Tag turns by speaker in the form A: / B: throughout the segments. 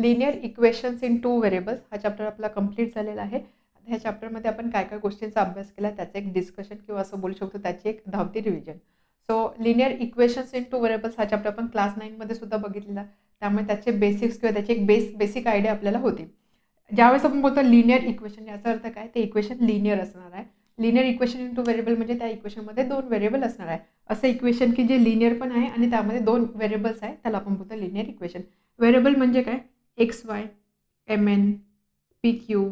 A: Linear equations in 2 variables हा chapter आपला complete झालेला आहे. ह्या चॅप्टरमध्ये आपण काय काय गोष्टींचा अभ्यास केला त्याचं एक डिस्कशन किंवा असं बोलू शकतो त्याची एक धावती revision. So linear equations in 2 variables हा चॅप्टर आपण क्लास 9 मध्ये सुद्धा बघितलेला. त्यामुळे त्याचे बेसिक्स किंवा त्याची एक बेसिक आयडिया आपल्याला होती. ज्यावेळेस आपण बोलतो लिनियर इक्वेशन याचा अर्थ काय, ते इक्वेशन लिनियर असणार आहे. लिनियर इक्वेशन इन 2 व्हेरिएबल म्हणजे त्या इक्वेशनमध्ये 2 व्हेरिएबल असणार आहे. असं इक्वेशन की जे लिनियर पण आहे आणि त्यामध्ये 2 व्हेरिएबल्स आहे त्याला आपण बोलतो लिनियर इक्वेशन. व्हेरिएबल म्हणजे काय, x y, m n, p q,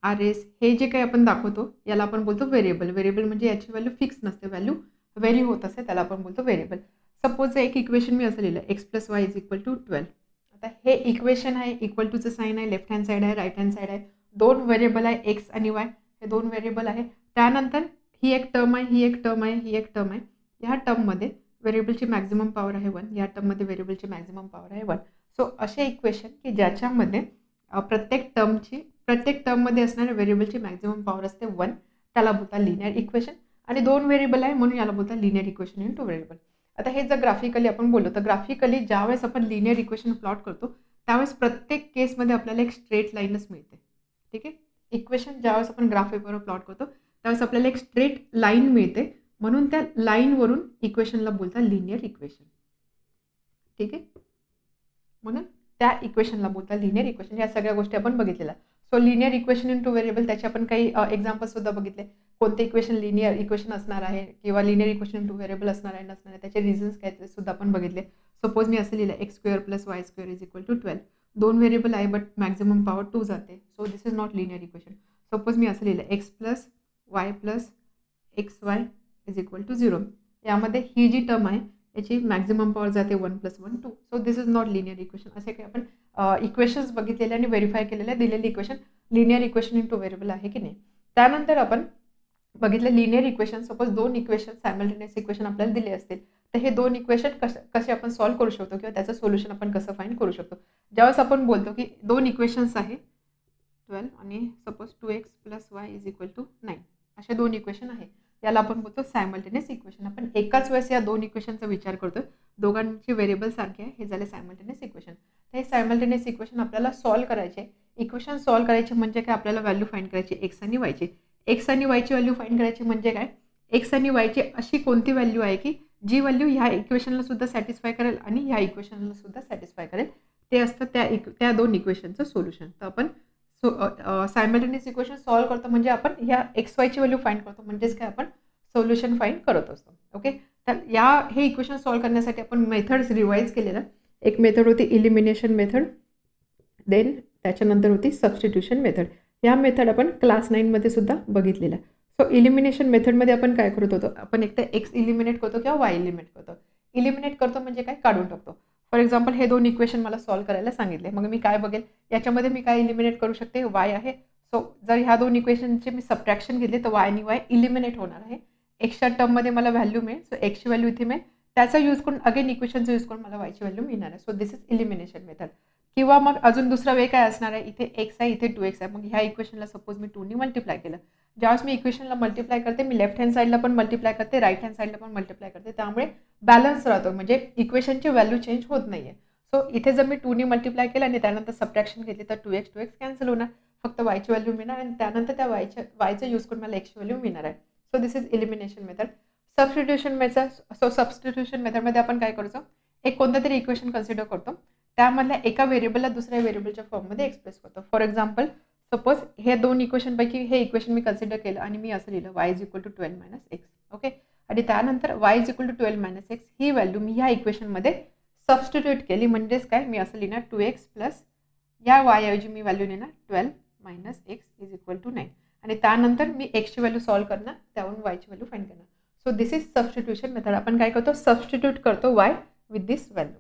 A: r s हे जे काही आपण दाखवतो याला आपण बोलतो व्हेरिएबल. व्हेरिएबल म्हणजे याची व्हॅल्यू फिक्स नसते, व्हॅल्यू व्हेरी होत असते, त्याला आपण बोलतो व्हेरिएबल. सपोज एक इक्वेशन मी असं लिहिलं x plus y is equal to 12. आता हे इक्वेशन आहे, इक्वल टूचं साईन आहे, लेफ्ट हँड साईड आहे, राईट हँड साईड आहे, 2 व्हेरिएबल आहे एक्स आणि वाय, हे 2 व्हेरिएबल आहे. त्यानंतर ही एक टर्म आहे, ही एक टर्म आहे, ही एक टर्म आहे. ह्या टर्ममध्ये व्हेरिएबलची मॅक्झिमम पॉवर आहे 1, या टर्ममध्ये व्हेरिएबलची मॅक्झिमम पॉवर आहे 1. सो असे इक्वेशन की ज्याच्यामध्ये प्रत्येक टर्ममध्ये असणाऱ्या व्हेरिएबलची मॅक्झिमम पॉवर असते 1, त्याला बोलतात लिनियर इक्वेशन. आणि 2 व्हेरिएबल आहे म्हणून याला बोलतात लिनियर इक्वेशन इन 2 व्हेरिएबल. आता हे जर ग्राफिकली आपण बोललो तर ग्राफिकली ज्यावेळेस आपण लिनियर इक्वेशन प्लॉट करतो त्यावेळेस प्रत्येक केसमध्ये आपल्याला एक स्ट्रेट लाईनच मिळते. ठीक आहे, इक्वेशन ज्यावेळेस आपण ग्राफ पेपरवर प्लॉट करतो त्यावेळेस आपल्याला एक स्ट्रेट लाईन मिळते, म्हणून त्या लाईनवरून इक्वेशनला बोलतात लिनियर इक्वेशन. ठीक आहे, म्हणून त्या इक्वेशनला बोलतात लिनियर इक्वेशन. या सगळ्या गोष्टी आपण बघितलेल्या. So linear equation in 2 variable त्याचे आपण काही एक्झाम्पल्स सुद्धा बघितले. कोणते इक्वेशन लिनियर इक्वेशन असणार आहे किंवा लिनियर इक्वेशन इन 2 व्हेरिएबल असणार आहे नसणार आहे त्याचे रिझन्स काय ते सुद्धा आपण बघितले. सपोज मी असं लिहिलं x square plus y square is equal to 12. 2 variable आहे बट मॅक्झिमम पॉवर 2 जाते, so this is not linear equation. Suppose मी असं लिहिलं x plus y plus x y is equal to 0. यामध्ये ही जी टर्म आहे याची मॅक्झिमम पॉवर जाते 1 + 1 2. So this is not linear equation. असे काही आपण इक्वेशन्स बघितलेले आणि व्हेरीफाय केलेले दिलेली equation linear equation in 2 variable आहे की नाही. त्यानंतर आपण बघितलं linear equation. Suppose 2 equation simultaneous equation आपल्याला दिले असतील तर हे 2 इक्वेशन कसे आपण सॉल्व्ह करू शकतो किंवा त्याचं सोल्युशन आपण कसं फाइंड करू शकतो. ज्यावेळेस आपण बोलतो की 2 इक्वेशन्स आहे 12 आणि suppose 2x + y is equal to 9, असे 2 इक्वेशन आहे, याला आपण बोलतो सायमल्टेनियस इक्वेशन. आपण एकाच वेळेस या 2 इक्वेशनचा विचार करतो, दोघांचे व्हेरिएबल सारखे आहे, हे झाले सायमल्टेनियस इक्वेशन. तर हे सायमल्टेनियस इक्वेशन आपल्याला सॉल्व्ह करायचे. इक्वेशन सॉल्व्ह करायचे म्हणजे काय, आपल्याला व्हॅल्यू फाइंड करायची एक्स आणि वायची. एक्स आणि वायची व्हॅल्यू फाइंड करायची म्हणजे काय, एक्स आणि वायची अशी कोणती व्हॅल्यू आहे की जी व्हॅल्यू ह्या इक्वेशनला सुद्धा सॅटिस्फाय करेल आणि ह्या इक्वेशनला सुद्धा सॅटिस्फाय करेल, ते असतं त्या 2 इक्वेशनचं सोल्युशन. तर आपण सायमल्टेनियस इक्वेशन सॉल्व्ह करतो म्हणजे आपण ह्या एक्स वायची व्हॅल्यू फाइंड करतो, म्हणजेच काय आपण सोल्युशन फाइंड करत असतो. ओके, तर हे इक्वेशन सॉल्व्ह करण्यासाठी आपण मेथड्स रिवाइज केलेलं. एक मेथड होती इलिमिनेशन मेथड, देन त्याच्यानंतर होती सबस्टिट्यूशन मेथड. या मेथड आपण क्लास 9 मध्ये सुद्धा बघितलेल्या. सो इलिमिनेशन मेथडमध्ये आपण काय करत होतो, आपण एक तर एक्स इलिमिनेट करतो किंवा वाय इलिमिनेट करतो. इलिमिनेट करतो म्हणजे काय, काढून टाकतो. फॉर एक्झाम्पल हे 2 इक्वेशन मला सॉल्व्ह करायला सांगितले, मग मी काय बघेल याच्यामध्ये मी काय इलिमिनेट करू शकते, वाय आहे. सो जर ह्या 2 इक्वेशनचे मी सबट्रॅक्शन घेतले तर वाय आणि वाय इलिमिनेट होणार आहे. एक्सच्या टर्ममध्ये मला व्हॅल्यू मिळेल, सो एक्सची व्हॅल्यू इथे मिळेल, त्याचा यूज करून अगेन इक्वेशनचा यूज करून मला वायची व्हॅल्यू मिळणार आहे. So this is elimination method. किंवा मग अजून दुसरा वे काय असणार आहे, इथे एक्स आहे इथे 2x आहे, मग ह्या इक्वेशनला सपोज मी 2 ने मल्टिप्लाय केलं. ज्यावेळेस मी इक्वेशनला मल्टिप्लाय करते मी लेफ्ट हँड साईडला पण मल्टिप्लाय करते, राईट हँड साईडला पण मल्टिप्लाय करते, त्यामुळे बॅलन्स राहतो, म्हणजे इक्वेशनची व्हॅल्यू चेंज होत नाहीये. सो इथे जर मी 2 ने मल्टिप्लाय केलं आणि त्यानंतर सबट्रॅक्शन घेतली तर 2x कॅन्सल होणार, फक्त वायची व्हॅल्यू मिळणार आणि त्यानंतर त्या वायचा यूज करून मला एक्सची व्हॅल्यू मिळणार आहे. So this is elimination method. Substitution method. So substitution मेथडमध्ये आपण काय करतो, एक कोणतं तरी इक्वेशन कन्सिडर करतो, त्यामधल्या एका व्हेरिएबलला दुसऱ्या व्हेरिएबलच्या फॉर्ममध्ये एक्सप्रेस करतो. फॉर एक्झाम्पल सपोज हे 2 इक्वेशनपैकी हे इक्वेशन मी कन्सिडर केलं आणि मी असं लिहिलं y is equal to 12 - x. Okay, आणि त्यानंतर y is equal to 12 - x ही व्हॅल्यू मी ह्या इक्वेशनमध्ये सबस्टिट्यूट केली, म्हणजेच काय, मी असं लिहिणार 2x प्लस या y ऐवजी मी व्हॅल्यू लिहिणार 12 - x इज इक्वल टू 9 आणि त्यानंतर मी एक्सची व्हॅल्यू सॉल्व्ह करणार, त्यावरून वायची व्हॅल्यू फाइंड करणार. So this is substitution method. आपण काय करतो, सबस्टिट्यूट करतो y विथ दिस व्हॅल्यू.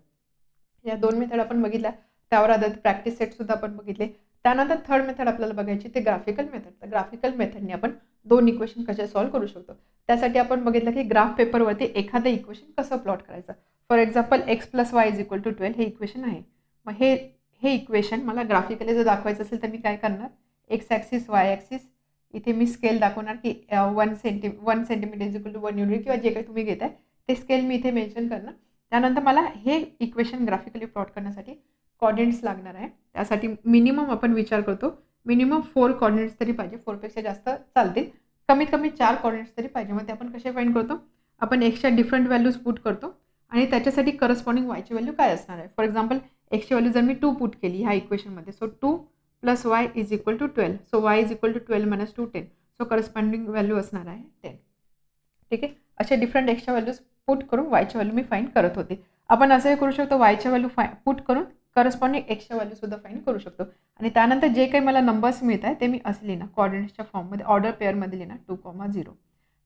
A: या 2 मेथड आपण बघितल्या, त्यावर आधारित प्रॅक्टिस सेट सुद्धा आपण बघितले. त्यानंतर थर्ड मेथड आपल्याला बघायची ते ग्राफिकल मेथड. तर ग्राफिकल मेथडने आपण 2 इक्वेशन कसे सॉल्व्ह करू शकतो. त्यासाठी आपण बघितलं की ग्राफ पेपरवरती एखादं इक्वेशन कसं प्लॉट करायचं. For example x plus y is equal to 12 हे इक्वेशन आहे. मग हे इक्वेशन मला ग्राफिकली जर दाखवायचं असेल तर मी काय करणार, एक्स ॲक्सिस वाय ॲक्सिस इथे मी स्केल दाखवणार की 1 centimetre is equal to 1 unit किंवा जे काही तुम्ही घेताय ते स्केल मी इथे मेन्शन करणार. त्यानंतर मला हे इक्वेशन ग्राफिकली प्लॉट करण्यासाठी कोऑर्डिनेट्स लागणार आहे. त्यासाठी मिनिमम आपण विचार करतो, मिनिमम 4 कॉर्डिनेट्स तरी पाहिजे, 4पेक्षा जास्त चालतील, कमीत कमी 4 कॉर्डिनेट्स तरी पाहिजे. मग ते आपण कसे फाइंड करतो, आपण एक्सच्या डिफरंट व्हॅल्यूज पुट करतो आणि त्याच्यासाठी करस्पॉन्डिंग वायची व्हॅल्यू काय असणार आहे. फॉर एक्झाम्पल एक्सची व्हॅल्यू जर मी 2 पुट केली ह्या इक्वेशनमध्ये, so 2 + y = 12, so y = 12 - 2 10, so corresponding value असणार आहे 10. ठीक आहे, असे डिफरंट एक्सच्या व्हॅल्यूज पुट करून वायची व्हॅल्यू मी फाइंड करत होते. आपण असंही करू शकतो, वायच्या व्हॅल्यू पुट करून करस्पॉन्डिंग एक्सच्या व्हॅल्यू सुद्धा फाइंड करू शकतो. आणि त्यानंतर जे काही मला नंबर्स मिळत आहे ते मी असं लिहिणार कॉर्डिनेट्सच्या फॉर्ममध्ये, ऑर्डर पेअरमध्ये लिहिणार 2, 0.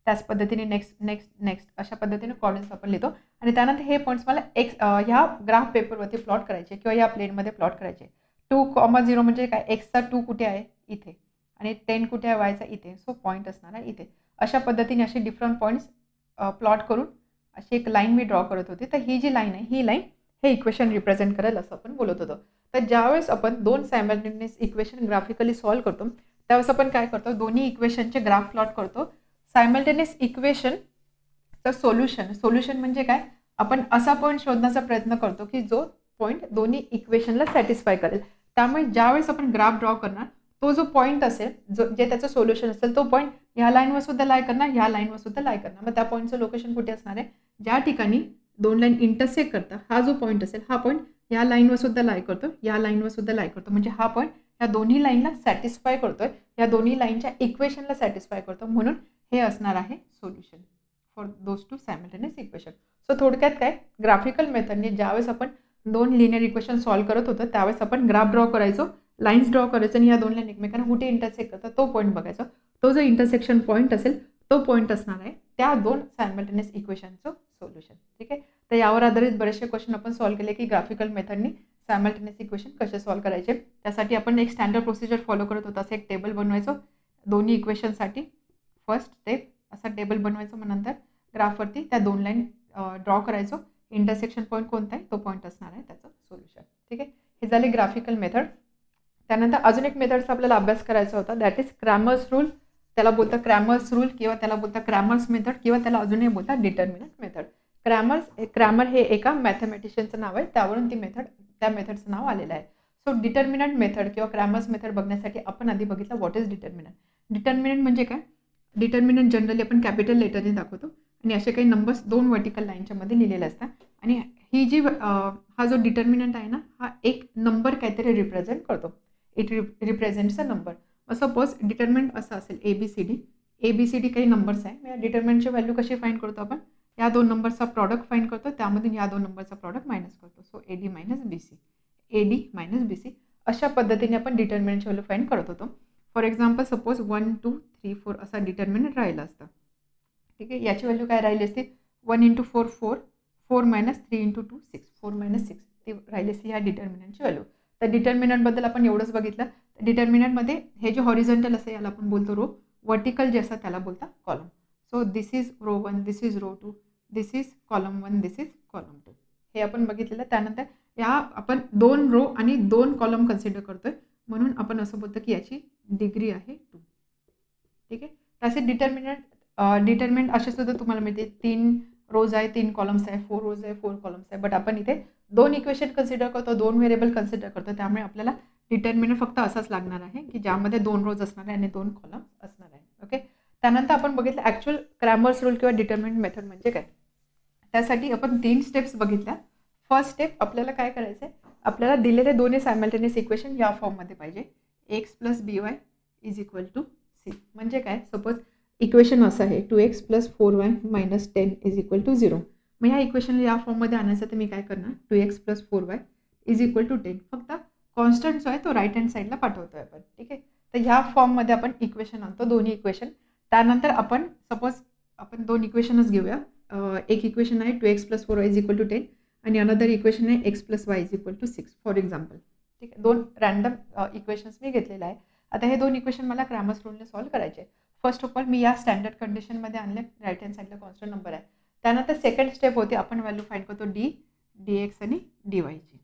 A: त्याच पद्धतीने नेक्स्ट अशा पद्धतीने कॉर्डिनेट्स आपण लिहितो. आणि त्यानंतर हे पॉईंट्स मला ह्या ग्राफ पेपरवरती प्लॉट करायचे किंवा या प्लेनमध्ये प्लॉट करायचे. 2, 0 म्हणजे काय, एक्सचा 2 कुठे आहे इथे आणि 10 कुठे आहे वायचा इथे, सो पॉईंट असणार आहे इथे. अशा पद्धतीने असे डिफरंट पॉईंट्स प्लॉट करून अशी एक लाईन मी ड्रॉ करत होते. तर ही जी लाईन आहे ही लाईन हे इक्वेशन रिप्रेझेंट करेल असं आपण बोलत होतो. तर ज्यावेळेस आपण 2 सायमल्टेनियस इक्वेशन ग्राफिकली सॉल्व्ह करतो त्यावेळेस आपण काय करतो, दोन्ही इक्वेशनचे ग्राफ प्लॉट करतो. सायमल्टेनियस इक्वेशनचं सोल्युशन म्हणजे काय, आपण असा पॉईंट शोधण्याचा प्रयत्न करतो की जो पॉईंट दोन्ही इक्वेशनला सॅटिस्फाय करेल. त्यामुळे ज्यावेळेस आपण ग्राफ ड्रॉ करणार तो जो पॉईंट असेल, जे त्याचं सोल्युशन असेल, तो पॉईंट ह्या लाईनवर सुद्धा लाय करणार, ह्या लाईनवर सुद्धा लाय करणार. मग त्या पॉईंटचं लोकेशन कुठे असणार आहे, ज्या ठिकाणी 2 लाईन इंटरसेक्ट करतात हा जो पॉईंट असेल, हा पॉईंट या लाईनवर सुद्धा लाय करतो, या लाईनवर सुद्धा लाय करतो. म्हणजे हा पॉईंट या दोन्ही लाईनला सॅटिस्फाय करतोय, या दोन्ही लाईनच्या इक्वेशनला सॅटिस्फाय करतो. म्हणून हे असणार आहे solution for those 2 simultaneous equation. So थोडक्यात काय, ग्राफिकल मेथडने ज्यावेळेस आपण 2 लिनियर इक्वेशन सॉल्व्ह करत होतो त्यावेळेस आपण ग्राफ ड्रॉ करायचो, लाईन्स ड्रॉ करायचं आणि या 2 लाईन एकमेकांना कुठे इंटरसेक्ट करतात तो पॉईंट बघायचा. तो जो इंटरसेक्शन पॉईंट असेल तो पॉईंट असणार आहे त्या 2 सायमल्टेनियस इक्वेशनचं सोल्युशन. ठीक आहे, तर यावर आधारित बरेचसे क्वेश्चन आपण सॉल्व्ह केले की ग्राफिकल मेथडनी सायमल्टेनियस इक्वेशन कसे सॉल्व्ह करायचे. त्यासाठी आपण एक स्टँडर्ड प्रोसिजर फॉलो करत होतो. असं एक टेबल बनवायचं दोन्ही इक्वेशनसाठी, फर्स्ट स्टेप असा टेबल बनवायचं, मग नंतर ग्राफवरती त्या 2 लाईन ड्रॉ करायचो, इंटरसेक्शन पॉईंट कोणता आहे तो पॉईंट असणार आहे त्याचं सोल्युशन. ठीक आहे, हे झाले ग्राफिकल मेथड. त्यानंतर अजून एक मेथडचा आपल्याला अभ्यास करायचा होता, दॅट इज क्रॅमर्स रूल. त्याला बोलतात क्रॅमर्स रूल किंवा त्याला बोलतात क्रॅमर्स मेथड किंवा त्याला अजूनही बोलतात डिटर्मिनंट मेथड. क्रॅमर हे एका मॅथमॅटिशियनचं नाव आहे, त्यावरून त्या मेथडचं नाव आलेलं आहे. सो डिटर्मिनंट मेथड किंवा क्रॅमर्स मेथड बघण्यासाठी आपण आधी बघितलं व्हॉट इज डिटर्मिनंट. डिटर्मिनंट म्हणजे काय, डिटर्मिनंट जनरली आपण कॅपिटल लेटरने दाखवतो आणि असे काही नंबर्स 2 वर्टिकल लाईनच्या मध्ये लिहिलेले असतात. आणि ही जी हा जो डिटर्मिनंट आहे ना, हा एक नंबर काहीतरी रिप्रेझेंट करतो, it represents a number. Suppose determinant असं असेल ABCD काही नंबर्स आहे. डिटर्मिनंटची व्हॅल्यू कशी फाइंड करतो आपण, या 2 नंबरचा प्रॉडक्ट फाइंड करतो, त्यामधून या 2 नंबरचा प्रॉडक्ट मायनस करतो. सो AD - BC अशा पद्धतीने आपण डिटर्मिनंटची व्हॅल्यू फाइंड करत होतो. फॉर एक्झाम्पल सपोज 1 2 3 4 असा डिटर्मिनंट राहिला असतं. ठीक आहे, याची व्हॅल्यू काय राहिली असती, 1 × 4 4, 4 - 3 × 2 6, 4 - 6 ती राहिली असती ह्या डिटर्मिनंटची व्हॅल्यू. तर डिटर्मिनंटबद्दल आपण एवढंच बघितलं. डिटर्मिनंटमध्ये हे जे हॉरिझॉन्टल असं याला आपण बोलतो रो, वर्टिकल जे असतात त्याला बोलतात column. So this is row 1, this is row 2, this is column 1, this is column 2 हे आपण बघितलेलं. त्यानंतर या आपण 2 रो आणि 2 कॉलम कन्सिडर करतोय, म्हणून आपण असं बोलतो की याची डिग्री आहे 2. ठीक आहे, तसे डिटर्मिनंट असे सुद्धा तुम्हाला मिळते, 3 रोज आहे, 3 कॉलम्स आहे, 4 रोज आहे, 4 कॉलम्स आहे. बट आपण इथे 2 इक्वेशन कन्सिडर करतो, 2 व्हेरिएबल कन्सिडर करतो, त्यामुळे आपल्याला डिटर्मिनंट फक्त असाच लागणार आहे की ज्यामध्ये 2 रोज असणार आहे आणि 2 कॉलम्स असणार आहे. ओके, त्यानंतर आपण बघितलं ॲक्च्युअल क्रॅमर्स रूल किंवा डिटर्मिनंट मेथड म्हणजे काय. त्यासाठी आपण 3 स्टेप्स बघितल्या. फर्स्ट स्टेप आपल्याला काय करायचं आहे, आपल्याला दिलेले दोन्ही सायमल्टेनियस इक्वेशन या फॉर्ममध्ये पाहिजे, x + by = c. म्हणजे काय, सपोज इक्वेशन असं आहे 2x + 4y - 10 = 0. मग ह्या इक्वेशनला या फॉर्ममध्ये आणायचं तर मी काय करणार, 2x + 4y = 10. फक्त कॉन्स्टंट जो आहे तो राईट हँड साईडला पाठवतोय आपण. ठीक आहे, तर ह्या फॉर्ममध्ये आपण इक्वेशन आणतो, दोन्ही इक्वेशन. त्यानंतर आपण सपोज आपण 2 इक्वेशनच घेऊया. एक इक्वेशन आहे 2x + 4y = 10 आणि अनदर इक्वेशन आहे x + y = 6 फॉर एक्झाम्पल. ठीक आहे, 2 रँडम इक्वेशन्स मी घेतलेले आहे. आता हे 2 इक्वेशन मला क्रॅमर्स रूलने सॉल्व्ह करायचे. फर्स्ट ऑफ ऑल मी या स्टँडर्ड कंडिशनमध्ये आणले, राईट हँड साईडला कॉन्स्टंट नंबर आहे. त्यानंतर सेकंड स्टेप होते, आपण व्हॅल्यू फाइंड करतो dx आणि dyची.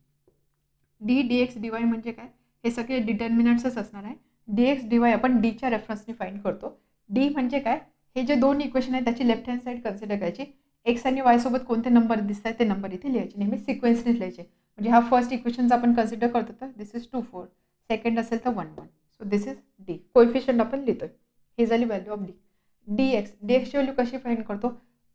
A: dx dy म्हणजे काय, हे सगळे डिटर्मिनंट्सच असणार आहे. dx dy आपण डीच्या रेफरन्सने फाइंड करतो. डी म्हणजे काय, हे जे 2 इक्वेशन आहेत त्याची लेफ्ट हँड साईड कन्सिडर करायची. एक्स आणि वाय सोबत कोणते नंबर दिसत आहेत ते नंबर इथे लिहायचे, नेहमी सिक्वेन्सनेच लिहायचे. म्हणजे हा फर्स्ट इक्वेशनचा आपण कन्सिडर करतो तर दिस इज 2 4, सेकंड असेल तर 1 1. So this is D. Coefficient आपण लिहितोय. ही झाली व्हॅल्यू ऑफ डी. डीएक्स ची व्हॅल्यू कशी फाइंड करतो?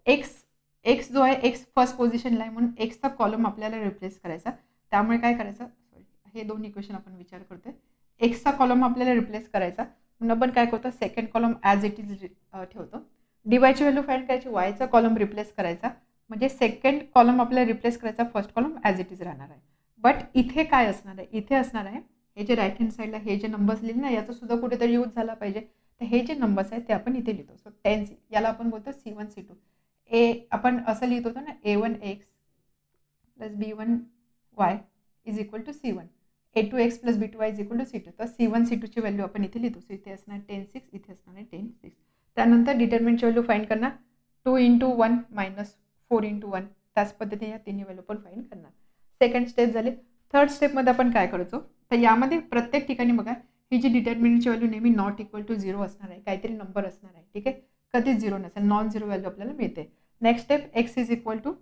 A: एक्स जो आहे एक्स फर्स्ट पोझिशनला आहे म्हणून एक्सचा कॉलम आपल्याला रिप्लेस करायचा. त्यामुळे काय करायचं, सॉरी हे दोन इक्वेशन आपण विचार करतोय. एक्सचा कॉलम आपल्याला रिप्लेस करायचा म्हणून आपण काय करतो, second column as it is ठेवतो. डीवायची व्हॅल्यू फाइंड करायची, वायचा कॉलम रिप्लेस करायचा म्हणजे सेकंड कॉलम आपल्याला रिप्लेस करायचा, first column as it is राहणार आहे. बट इथे काय असणार आहे, इथे असणार आहे हे जे राईट हँड साईडला हे जे नंबर्स लिहिले ना याचा सुद्धा कुठेतरी यूज झाला पाहिजे. तर हे जे नंबर्स आहेत ते आपण इथे लिहितो. सो 10 याला आपण बोलतो C1 C2. आपण असं लिहित होतो ना A1x plus B1y is equal to C1, A2x plus B2y is equal to C2. तर C1 C2ची व्हॅल्यू आपण इथे लिहितो. सो इथे असणार 10 6, इथे असणार आहे 10 6. त्यानंतर डिटर्मिनंटची व्हॅल्यू फाइंड करणार 2 × 1 मायनस 4 × 1. त्याच पद्धतीने या तिन्ही व्हॅल्यू पण फाइंड करणार. सेकंड स्टेप झाली. थर्ड स्टेपमध्ये आपण काय करतो, तर यामध्ये प्रत्येक ठिकाणी बघा ही जी डिटर्मिनंटची व्हॅल्यू नेहमी नॉट इक्वल टू 0 असणार आहे, काहीतरी नंबर असणार आहे. ठीक आहे, कधीच 0 नसेल, नॉन 0 व्हॅल्यू आपल्याला मिळते. Next step x is equal to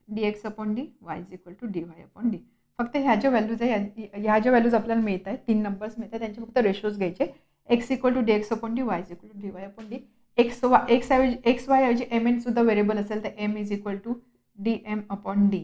A: dx upon d, y is equal to dy upon d. फक्त ह्या ज्या व्हॅल्यूज आहे ह्या ज्या व्हॅल्यूज आपल्याला मिळत आहेत, 3 नंबर्स मिळत आहेत, त्यांचे फक्त रेशोज घ्यायचे. X equal to dx upon d, y is equal to dy upon d. X y ऐवजी एम एन सुद्धा व्हेरिएबल असेल तर m is equal to dm upon d,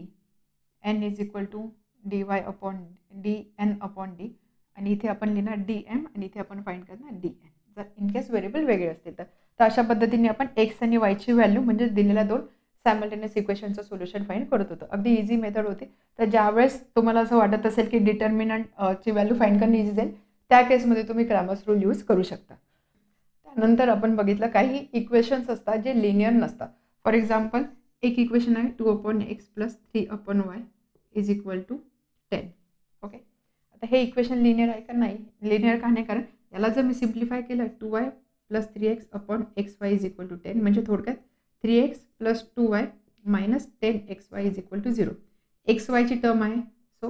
A: n is equal to dy upon dn upon d. आणि इथे आपण लिहिणार dm आणि इथे आपण फाइंड करणार dn जर इन केस व्हेरिएबल वेगळे असतील तर. अशा पद्धतीने आपण एक्स आणि वायची व्हॅल्यू म्हणजे दिलेल्या दोन सायमल्टेनियस इक्वेशनचं सोल्युशन फाइंड करत होतो. अगदी इझी मेथड होती. तर ज्यावेळेस तुम्हाला असं वाटत असेल की डिटर्मिनंटची व्हॅल्यू फाइंड करणं इझी जाईल त्या केसमध्ये तुम्ही क्रॅमर्स रूल यूज करू शकता. त्यानंतर आपण बघितलं काही इक्वेशन्स असतात जे लिनियर नसतात. फॉर एक्झाम्पल एक इक्वेशन आहे 2 upon x plus 3 upon y is equal to 10. Okay, आता हे इक्वेशन लिनियर आहे का नाही, लिनियर का नाही, कारण याला जर मी सिम्प्लिफाय केलं 2y plus 3x upon xy is equal to 10 म्हणजे थोडक्यात 3x plus 2y minus 10xy is equal to 0. xyची टर्म आहे, सो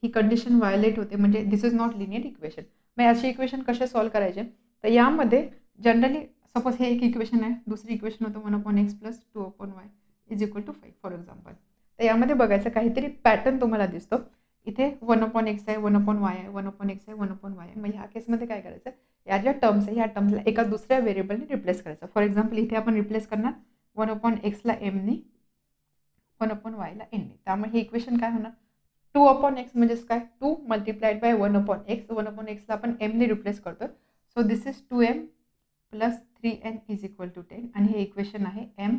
A: ही कंडिशन व्हायोलेट होते म्हणजे this is not linear equation. मग असे इक्वेशन कसे सॉल्व्ह करायचे, तर यामध्ये जनरली सपोज हे एक इक्वेशन आहे, दुसरी इक्वेशन होतं 1 upon x plus 2 upon y is equal to 5 for example. तर यामध्ये बघायचं काहीतरी पॅटर्न तुम्हाला दिसतो. इथे 1 अपॉन एक्स आहे, 1 अपॉन वाय आहे, 1 अपॉन एक्स आहे, 1 अपॉन वाय आहे. मग ह्या केसमध्ये काय करायचं, या ज्या टर्म्स आहे ह्या टर्म्सला एका दुसऱ्या व्हेरिएबलने रिप्लेस करायचं. फॉर एक्झाम्पल इथे आपण रिप्लेस करणार 1 अपॉन एक्सला एमनी, 1 अपॉन वायला एननी. त्यामुळे हे इक्वेशन काय होणार, 2 अपॉन एक्स म्हणजेच काय 2 multiplied by 1 upon x. 1 upon एक्सला आपण एमने रिप्लेस करतो. So this is 2m plus 3n is equal to 10 आणि हे इक्वेशन आहे m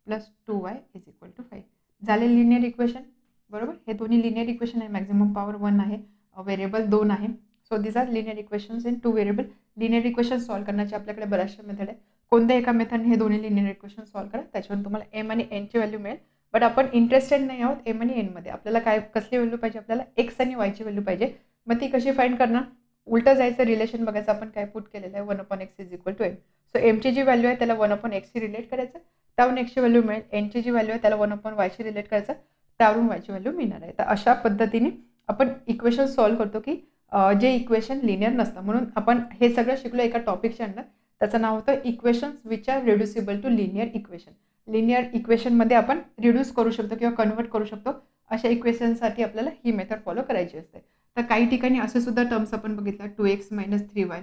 A: plus 2y is equal to 5. झाले लिनियर इक्वेशन, बरोबर. हे दोन्ही लिनियर इक्वेशन आहे, मॅक्झिमम पॉवर 1 आहे, व्हेरिएबल 2 आहे. So this are linear equations in 2 variable. Linear equation solve करण्याचे आपल्याकडे बऱ्याचशा मेथड आहे. कोणत्या एका मेथडने हे दोन्ही लिनियर इक्वेशन सॉल्व्ह करा, त्याच्यावर तुम्हाला एम आणि एनची व्हॅल्यू मिळेल. बट आपण इंटरेस्टेड नाही आहोत एम आणि एनमध्ये. आपल्याला काय कसली व्हॅल्यू पाहिजे, आपल्याला एक्स आणि वायची व्हॅल्यू पाहिजे. मग ती कशी फाइंड करणार, उलटं जायचं, रिलेशन बघायचं. आपण काय पुट केलेलं आहे 1 upon x is equal to m. So एमची जी व्हॅल्यू आहे त्याला 1 अपॉन एक्सची रिलेट करायचं, त्यावरून एक्सची व्हॅल्यू मिळेल. एनची जी व्हॅल्यू आहे त्याला 1 अपॉन वायची रिलेट करायचं, त्यावरून वायची व्हॅल्यू मिळणार आहे. तर अशा पद्धतीने आपण इक्वेशन सॉल्व्ह करतो की जे इक्वेशन लिनियर नसतं. म्हणून आपण हे सगळं शिकलो एका टॉपिकच्या अंडर, त्याचं नाव होतं equations which are reducible to linear equation. Linear इक्वेशनमध्ये आपण रिड्यूस करू शकतो किंवा कन्वर्ट करू शकतो. अशा इक्वेशनसाठी आपल्याला ही मेथड फॉलो करायची असते. तर काही ठिकाणी असे सुद्धा टर्म्स आपण बघितला 2x मायनस 3y.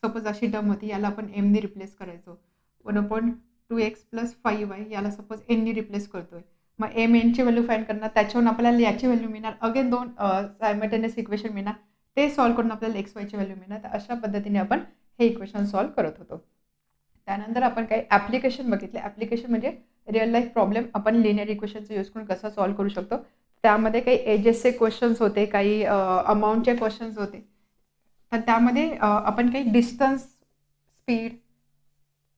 A: सपोज अशी टर्म होती, याला आपण एमने रिप्लेस करायचो. 1 अपॉन 2x प्लस 5y याला सपोज एनने रिप्लेस करतोय. मग एम एनची व्हॅल्यू फाइंड करणार, त्याच्यावरून आपल्याला याची व्हॅल्यू मिळणार. अगेन दोन सायमल्टेनियस इक्वेशन मिळणार, ते सॉल्व्ह करून आपल्याला एक्स वायची व्हॅल्यू मिळणार. तर अशा पद्धतीने आपण हे इक्वेशन सॉल्व्ह करत होतो. त्यानंतर आपण काही ॲप्लिकेशन बघितले. ॲप्लिकेशन म्हणजे रिअल लाईफ प्रॉब्लेम आपण लिनियर इक्वेशनचा यूज करून कसा सॉल्व्ह करू शकतो. त्यामध्ये काही एजेसचे क्वेश्चन्स होते, काही अमाऊंटचे क्वेश्चन्स होते. तर त्यामध्ये आपण काही डिस्टन्स, स्पीड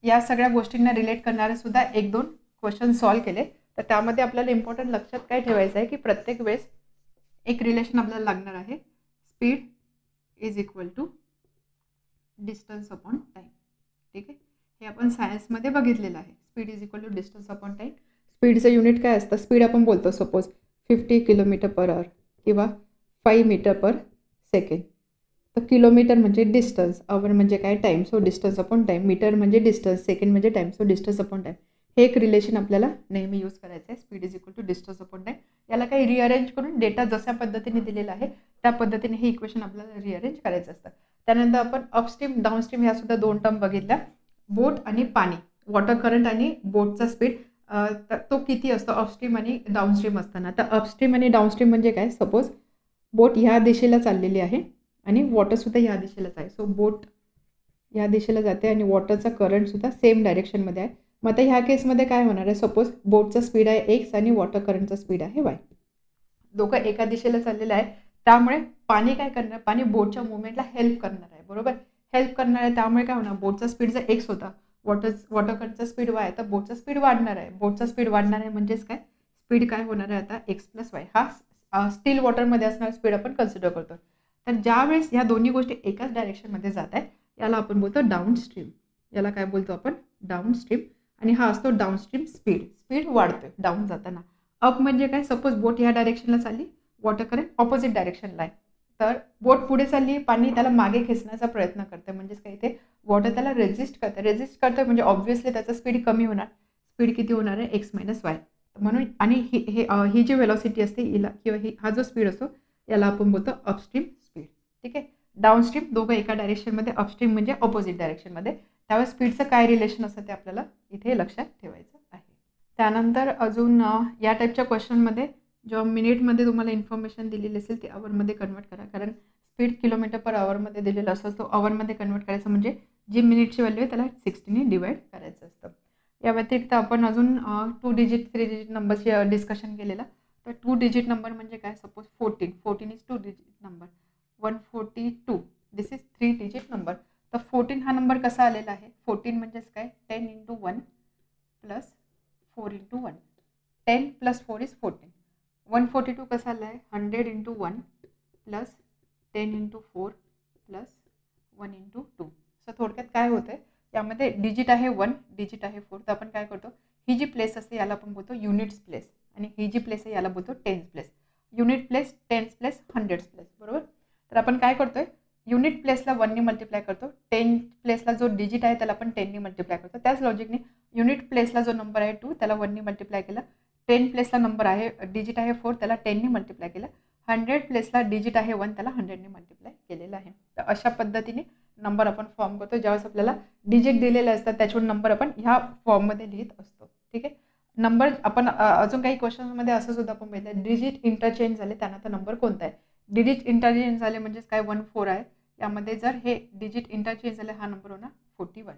A: या सगळ्या गोष्टींना रिलेट करणारे सुद्धा 1-2 क्वेश्चन सॉल्व्ह केले. तर त्यामध्ये आपल्याला इम्पॉर्टंट लक्षात काय ठेवायचं आहे की प्रत्येक वेळेस एक रिलेशन आपल्याला लागणार आहे, speed is equal to distance upon time. ठीक आहे, हे आपण सायन्समध्ये बघितलेलं आहे. Speed is equal to distance upon time. स्पीडचं युनिट काय असतं, स्पीड आपण बोलतो सपोज 50 किलोमीटर पर आवर किंवा 5 मीटर पर सेकंड. तर किलोमीटर म्हणजे डिस्टन्स, आवर म्हणजे काय time, so distance upon time. Metre म्हणजे डिस्टन्स, सेकंड म्हणजे time, so distance upon time. हे एक रिलेशन आपल्याला नेहमी यूज करायचं आहे, speed is equal to distance upon time. याला काही रिअरेंज करून डेटा जशा पद्धतीने दिलेला आहे त्या पद्धतीने हे इक्वेशन आपल्याला रिअरेंज करायचं असतं. त्यानंतर आपण अपस्ट्रीम डाऊनस्ट्रीम ह्या सुद्धा 2 टर्म बघितल्या. बोट आणि पाणी, वॉटर करंट आणि बोटचा स्पीड तो किती असतो अपस्ट्रीम आणि डाऊनस्ट्रीम असताना. तर अपस्ट्रीम आणि डाऊनस्ट्रीम म्हणजे काय, सपोज बोट ह्या दिशेला चाललेली आहे आणि वॉटरसुद्धा ह्या दिशेलाच आहे. सो बोट ह्या दिशेला जाते आणि वॉटरचा करंटसुद्धा सेम डायरेक्शनमध्ये आहे. मग आता ह्या केसमध्ये काय होणार आहे, सपोज बोटचा स्पीड आहे एक्स आणि वॉटर करंटचा स्पीड आहे वाय. दोघं एका दिशेला चाललेलं आहे, त्यामुळे पाणी काय करणार, पाणी बोटच्या मुवमेंटला हेल्प करणार आहे. बरोबर, हेल्प करणार आहे. त्यामुळे काय होणार, बोटचा स्पीड जर एक्स होता, वॉटर करंटचा स्पीड वाय, तर बोटचा स्पीड वाढणार आहे. बोटचा स्पीड वाढणार आहे म्हणजेच काय, स्पीड काय होणार आहे आता एक्स प्लस वाय. हा स्टील वॉटरमध्ये असणारा स्पीड आपण कन्सिडर करतो. तर ज्यावेळेस ह्या दोन्ही गोष्टी एकाच डायरेक्शनमध्ये जात आहे याला आपण बोलतो डाऊनस्ट्रीम. याला काय बोलतो आपण, डाऊनस्ट्रीम. आणि हा असतो डाऊनस्ट्रीम स्पीड. स्पीड वाढतोय डाऊन जाताना. अप म्हणजे काय, सपोज बोट ह्या डायरेक्शनला चालली, वॉटर करंट ऑपोजिट डायरेक्शनला आहे, तर बोट पुढे चालली, पाणी त्याला मागे खेचण्याचा प्रयत्न करते. म्हणजेच काय, इथे वॉटर त्याला रेजिस्ट करतं म्हणजे ऑब्व्हियसली त्याचा स्पीड कमी होणार. स्पीड किती होणार आहे, एक्स मायनस वाय. म्हणून आणि ही जी वेलॉसिटी असते हिला किंवा हा जो स्पीड असतो याला आपण बोलतो अपस्ट्रीम स्पीड. ठीक आहे. डाऊनस्ट्रीम दोघं एका डायरेक्शनमध्ये, अपस्ट्रीम म्हणजे ऑपोजिट डायरेक्शनमध्ये. त्यावेळेस स्पीडचं काय रिलेशन असतं ते आपल्याला इथे लक्षात ठेवायचं आहे. त्यानंतर अजून या टाईपच्या क्वेश्चनमध्ये जेव्हा मिनिटमध्ये तुम्हाला इन्फॉर्मेशन दिलेली असेल ती अवरमध्ये कन्वर्ट करा. कारण स्पीड किलोमीटर पर आवरमध्ये दिलेलं असतं, तो अवरमध्ये कन्वर्ट करायचं म्हणजे जी मिनिटची व्हॅल्यू आहे त्याला 60ने डिवाइड करायचं असतं. या व्यतिरिक्त आपण अजून 2 डिजिट 3 डिजिट नंबरची डिस्कशन केलेलं. तर 2 डिजिट नंबर म्हणजे काय, suppose 14 is 2 digit number. 142 this is 3 digit number. तर 14 हा नंबर कसा आलेला आहे, 14 म्हणजेच काय, 10 × 1 प्लस 4 × 1. 10 plus 4 is 14. 142 कसा आला आहे, 100 × 1 प्लस 10 × 4 प्लस 1 × 2. सो थोडक्यात काय होतं आहे, यामध्ये डिजिट आहे 1, डिजिट आहे 4. तर आपण काय करतो, ही जी प्लेस असते याला आपण बोलतो युनिट्स प्लेस, आणि ही जी प्लेस आहे याला बोलतो tense place. Unit place, tense place, hundreds place. बरोबर. तर आपण काय करतोय, युनिट प्लेसला 1ने मल्टिप्लाय करतो, 10 प्लेसला जो डिजिट आहे त्याला आपण 10ने मल्टिप्लाय करतो. त्याच लॉजिकने युनिट प्लेसला जो नंबर आहे 2 त्याला 1ने मल्टिप्लाय केला. 10 प्लेसला नंबर आहे, डिजिट आहे 4 त्याला 10ने मल्टिप्लाय केलं. 100 प्लेसला डिजिट आहे 1 त्याला 100ने मल्टिप्लाय केलेलं आहे. तर अशा पद्धतीने नंबर आपण फॉर्म करतो. ज्यावेळेस आपल्याला डिजिट दिलेले असतात त्याच्यावर नंबर आपण ह्या फॉर्ममध्ये लिहित असतो. ठीक आहे. नंबर आपण अजून काही क्वेश्चन्समध्ये असं सुद्धा आपण बघितलं, डिजिट इंटरचेंज झाले त्यानंतर नंबर कोणता आहे. डिजिट इंटरचेंज झाले म्हणजेच काय, 1 4 आहे. यामध्ये जर हे डिजिट इंटरचेंज झाले हा नंबर होणार 41.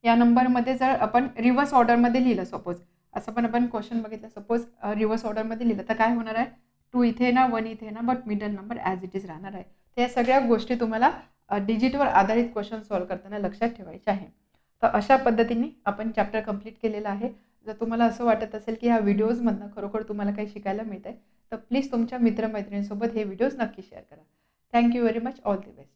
A: या नंबरमध्ये जर आपण रिव्हर्स ऑर्डरमध्ये लिहिलं, सपोज असं पण आपण क्वेश्चन बघितलं, सपोज रिव्हर्स ऑर्डरमध्ये लिहिलं तर काय होणार आहे, 2 इथे ना 1 इथे ना, but middle number as it is राहणार आहे. तर या सगळ्या गोष्टी तुम्हाला डिजिटवर आधारित क्वेश्चन सॉल्व्ह करताना लक्षात ठेवायचे आहे. तर अशा पद्धतीने आपण चॅप्टर कंप्लीट केलेला आहे. जर तुम्हाला असं वाटत असेल की ह्या व्हिडिओजमधनं खरोखर तुम्हाला काही शिकायला मिळत आहे तर प्लीज तुमच्या मित्रमैत्रिणींसोबत हे व्हिडिओज नक्की शेअर करा. Thank you very much. All the best.